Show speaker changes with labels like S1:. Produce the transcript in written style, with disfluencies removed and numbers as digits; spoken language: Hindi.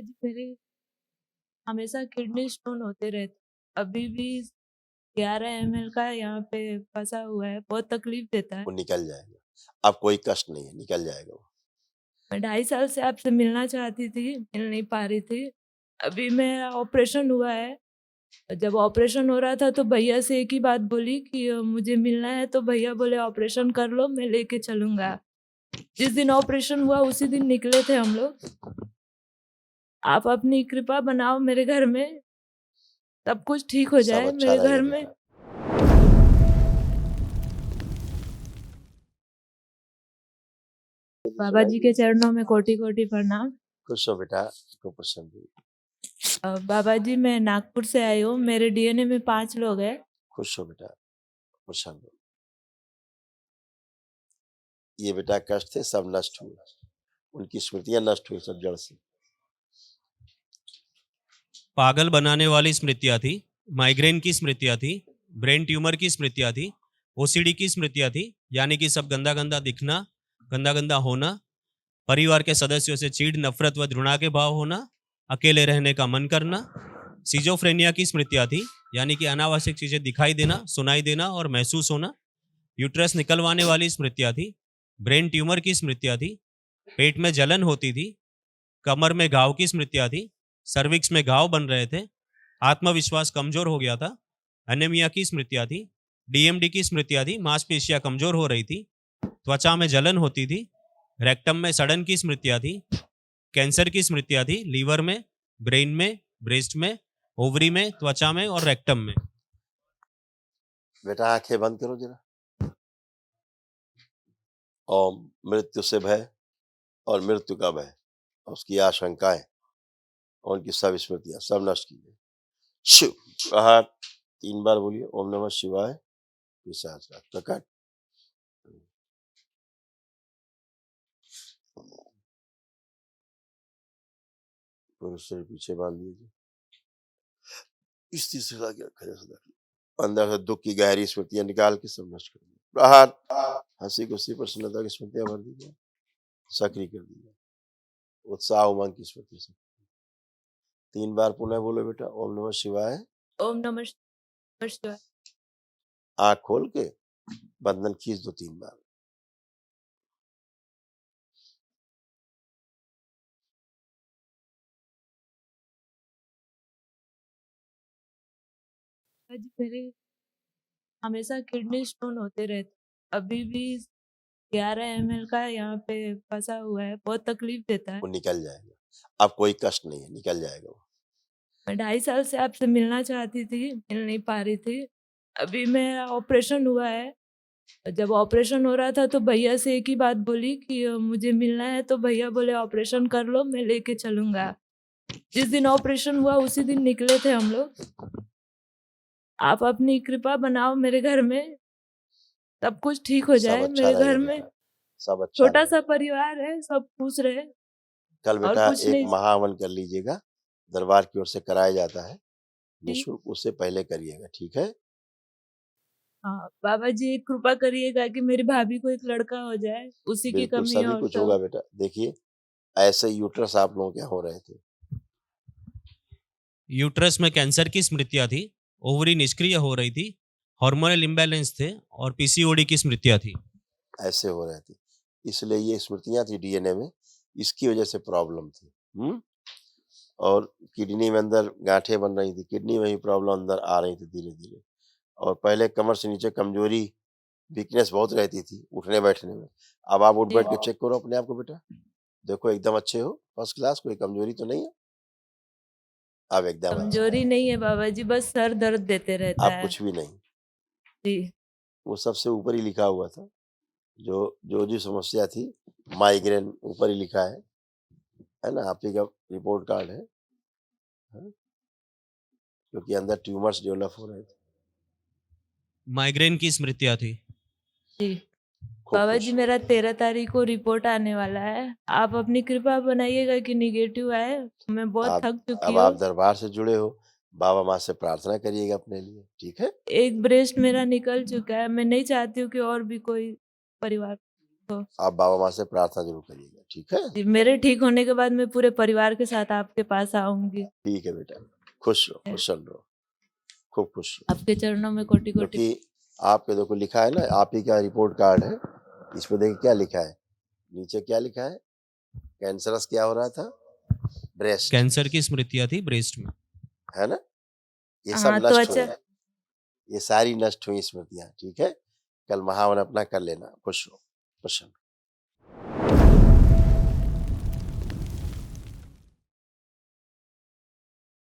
S1: जी, मेरे हमेशा किडनी स्टोन होते रहते। अभी भी 11 ml का यहाँ पे फँसा हुआ है, बहुत तकलीफ देता है।
S2: वो निकल जाएगा। अब कोई कष्ट नहीं है, निकल जाएगा वो।
S1: मैं 2.5 साल से आपसे मिलना चाहती थी, मिल नहीं पा रही थी। अभी मेरा ऑपरेशन हुआ है। जब ऑपरेशन हो रहा था तो भैया से एक ही बात बोली कि मुझे मिलना है, तो भैया बोले ऑपरेशन कर लो, मैं लेके चलूँगा। जिस दिन ऑपरेशन हुआ उसी दिन निकले थे हम लोग। आप अपनी कृपा बनाओ मेरे घर में, सब कुछ ठीक हो
S2: सब
S1: जाए
S2: अच्छा
S1: मेरे
S2: रहेगा
S1: घर में।
S2: बेटा।
S1: बाबा जी के चरणों में कोटि-कोटि प्रणाम।
S2: खुश हो बेटा, को प्रसन्न हुई।
S1: बाबा जी, मैं नागपुर से आई हूँ, मेरे डीएनए में 5 लोग हैं।
S2: खुश हो बेटा, प्रसन्न हो। ये बेटा कष्ट थे, सब नष्ट हुए। उनकी स्मृतियां नष्ट हुई सब जड़ से।
S3: पागल बनाने वाली स्मृतियां थी, माइग्रेन की स्मृतियां थी, ब्रेन ट्यूमर की स्मृतियां थी, ओसीडी की स्मृतियां थी, यानी कि सब गंदा गंदा दिखना, गंदा गंदा होना, परिवार के सदस्यों से चीड़, नफरत व घृणा के भाव होना, अकेले रहने का मन करना। सिजोफ्रेनिया की स्मृतियां थी, यानी कि अनावश्यक चीजें दिखाई देना, सुनाई देना और महसूस होना। यूट्रस निकलवाने वाली स्मृतियां थी, ब्रेन ट्यूमर की स्मृतियां थी, पेट में जलन होती थी, कमर में घाव की स्मृतियां थी, सर्विक्स में घाव बन रहे थे, आत्मविश्वास कमजोर हो गया था, एनीमिया की स्मृतियां थी, डीएमडी की स्मृतियां थी, मांसपेशियां कमजोर हो रही थी, त्वचा में जलन होती थी, रेक्टम में सड़न की स्मृतियां थी, कैंसर की स्मृतियां थी, लीवर में, ब्रेन में, ब्रेस्ट में, ओवरी में, त्वचा में और रेक्टम में।
S2: बेटा आंखें बंद करो जरा। ओम मृत्यु से भय और मृत्यु का भय और उसकी आशंकाएं और उनकी सब स्मृतियां सब नष्ट की गई। शिव प्रहार 3 बार बोलिए। ओम नमः शिवाय। पिशाच राज प्रकट। पुरुष से पीछे बांध लीजिए। स्त्री से आगे खड़े सदा। अंदर से दुख की गहरी स्मृतियां निकाल के सब नष्ट कर दीजिए। प्रहार। हंसी खुशी प्रसन्नता की स्मृतियां भर दीजिए, सक्रिय कर दीजिए। उत्साह उमंग की स्मृति से 3 बार पुनः बोलो बेटा। ओम नमः शिवाय।
S1: ओम नमः शिवाय।
S2: आंख खोल के बंधन खींच दो 3 बार।
S1: जी, मेरे हमेशा किडनी स्टोन होते रहते। अभी भी 11 ml का यहाँ पे फँसा हुआ है, बहुत तकलीफ देता है।
S2: वो निकल जाएगा। अब कोई कष्ट नहीं है, निकल जाएगा वो।
S1: मैं 2.5 साल से आपसे मिलना चाहती थी, मिल नहीं पा रही थी। अभी मेरा ऑपरेशन हुआ है। जब ऑपरेशन हो रहा था तो भैया से एक ही बात बोली कि मुझे मिलना है, तो भैया बोले ऑपरेशन कर लो, मैं लेके चलूँगा। जिस दिन ऑपरेशन हुआ उसी दिन निकले थे हम लोग। आप अपनी कृपा बनाओ मेरे घर में, सब कुछ ठीक हो
S2: सब
S1: जाए
S2: अच्छा
S1: मेरे
S2: रहेगा
S1: घर में।
S2: बेटा, सब अच्छा
S1: छोटा-सा
S2: रहेगा।
S1: परिवार है, सब खुश रहे
S2: कल
S1: और
S2: बेटा
S1: कुछ
S2: एक
S1: नहीं।
S2: महाहवन कर लीजिएगा, दरबार की ओर से कराया जाता है
S1: जी।
S2: निःशुल्क, उससे पहले करिएगा, ठीक है?
S1: हाँ, बाबा जी एक कृपा करिएगा कि मेरी भाभी को एक लड़का हो जाए, उसी की
S2: बिल्कुल
S1: कमी है
S2: सभी
S1: और
S2: कुछ होगा
S1: सब।
S2: बेटा। देखिए ऐसे यूट्रस आप लोगों के यहाँ हो रहे थे।
S3: यूट्रस में कैंसर की स्मृतियां थी, ओवरी निष्क्रिय हो रही थी, हार्मोनल इम्बैलेंस थे और पीसीओडी की स्मृतियां थी।
S2: ऐसे हो रहे थे, इसलिए ये स्मृतियां थी डीएनए में, इसकी वजह से प्रॉब्लम थी। और किडनी में अंदर गांठें बन रही थी, किडनी में ही प्रॉब्लम अंदर आ रही थी धीरे धीरे। और पहले कमर से नीचे कमजोरी, वीकनेस बहुत रहती थी उठने बैठने में। अब आप उठ
S1: जी।
S2: बैठ के चेक करो अपने आप को बेटा, देखो एकदम अच्छे हो, फर्स्ट क्लास, कोई कमजोरी तो नहीं है। अब एकदम अच्छे,
S1: कमजोरी नहीं है बाबा जी, बस सर दर्द देते रहता
S2: अब
S1: है।
S2: कुछ भी नहीं।
S1: जी।
S2: वो सबसे ऊपर ही लिखा हुआ था, जो जो समस्या थी, माइग्रेन ऊपर ही लिखा है ना? आप ही का रिपोर्ट कार्ड है, हाँ? क्योंकि अंदर ट्यूमर्स डेवलप हो रहे थे।
S3: माइग्रेन की स्मृतियां थी।
S1: जी।
S2: खूब
S1: बाबा
S2: खुश
S1: जी,
S2: हो।
S1: मेरा 13 तारीख को रिपोर्ट आने वाला है। आप अपनी कृपा बनाइएगा कि निगेटिव आए। मैं बहुत
S2: आप
S1: थक चुकी
S2: अब
S1: हूँ।
S2: आप दरबार से जुड़े हो, बाबा माँ से प्रार्थना करिएगा अपने लिए, ठीक है?
S1: एक ब्रेस्ट मेरा निकल चुका है, मैं नहीं चाहती हूँ कि और भी कोई परिवार तो
S2: आप बाबा माँ से प्रार्थना जरूर करिएगा, ठीक है?
S1: जी, मेरे ठीक होने के बाद मैं पूरे परिवार के साथ आपके पास आऊंगी।
S2: ठीक है बेटा, खुश रहो, कुशल रहो, खूब खुश रहो।
S1: आपके चरणों में कोटि कोटि
S2: क्योंकि आपके देखो लिखा है ना, आप ही का रिपोर्ट कार्ड है, इसमें देखिए क्या लिखा है, नीचे क्या लिखा है, कैंसरस क्या हो रहा था, ब्रेस्ट,
S3: कैंसर की स्मृतियां थी ब्रेस्ट में।
S2: है ना? ये सब
S1: हाँ, तो
S2: नष्ट हुए,
S1: अच्छा
S2: ये सारी नष्ट हुई स्मृतियां, ठीक है? कल महावन अपना कर लेना, खुश रहो, खुश रहो।